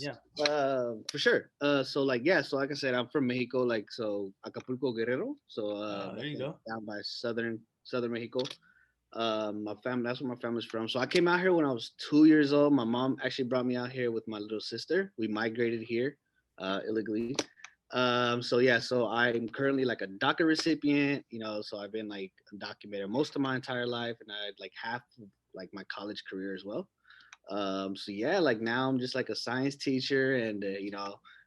Yeah. For sure. So like yeah, so like I said, I'm from Mexico, like so Acapulco, Guerrero. So There that's you like go. down by southern Mexico. My family, that's where my family's from. So I came out here when I was 2 years old. My mom actually brought me out here with my little sister. We migrated here illegally. So yeah, so I'm currently like a DACA recipient, so I've been like undocumented most of my entire life, and I had like half of, like my college career as well. So yeah, like now I'm just like a science teacher, and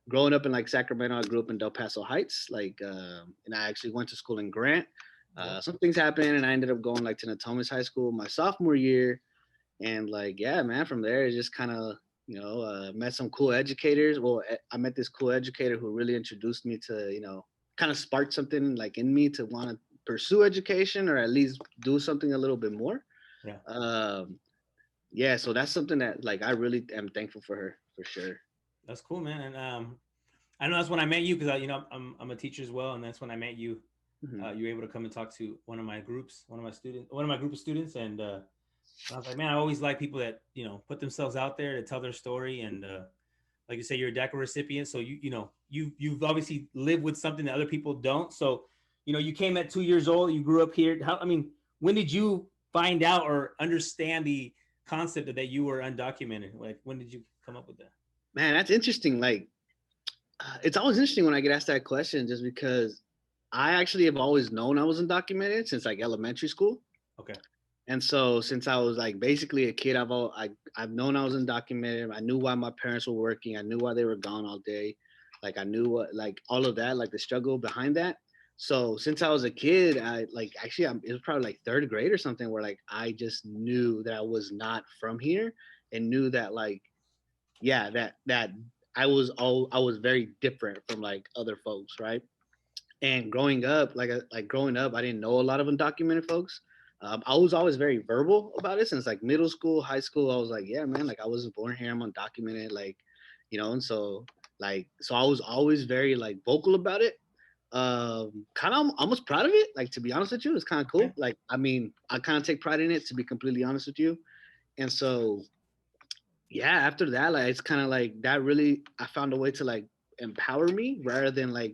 growing up in like Sacramento, I grew up in Del Paso Heights, like, and I actually went to school in Grant. Yep. Some things happened, and I ended up going like to Natomas High School my sophomore year, and like yeah, man, from there it just kind of met some cool educators. Well, I met this cool educator who really introduced me to kind of sparked something like in me to want to pursue education or at least do something a little bit more. Yeah. Um, yeah, so that's something that like I really am thankful for her for sure. That's cool, man. And I know that's when I met you because I'm a teacher as well, and that's when I met you. Hmm. You were able to come and talk to one of my groups, one of my group of students, and I was like, man, I always like people that put themselves out there to tell their story, and like you say, you're a DACA recipient, so you've obviously lived with something that other people don't. So you came at 2 years old, you grew up here. When did you find out or understand the concept that you were undocumented? Like, when did you come up with that? Man, that's interesting. Like, it's always interesting when I get asked that question, just because I actually have always known I was undocumented since like elementary school. Okay. And so since I was like basically a kid, I've known I was undocumented. I knew why my parents were working. I knew why they were gone all day. Like I knew what like all of that, like the struggle behind that. So since I was a kid, I like actually it was probably like third grade or something where like I just knew that I was not from here and knew that like yeah that I was very different from like other folks, right? And growing up, I didn't know a lot of undocumented folks. I was always very verbal about it since like middle school, high school. I was like, yeah, man, like I wasn't born here. I'm undocumented, like, and so so I was always very like vocal about it. Kind of almost proud of it. Like to be honest with you, it's kind of Okay. cool. Like I mean, I kind of take pride in it to be completely honest with you. And so yeah, after that, like it's kind of like that. Really, I found a way to like empower me rather than like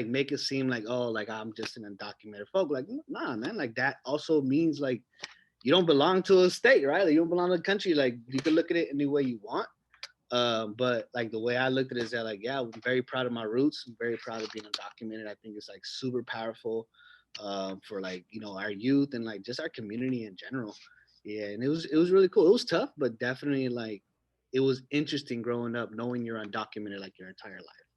make it seem like oh like I'm just an undocumented folk. Like nah, man, like that also means like you don't belong to a state, right? Like you don't belong to a country. Like you can look at it any way you want. But like the way I looked at it is that like yeah, I'm very proud of my roots. I'm very proud of being undocumented. I think it's like super powerful for like our youth and like just our community in general. Yeah, and it was really cool. It was tough, but definitely like it was interesting growing up knowing you're undocumented like your entire life.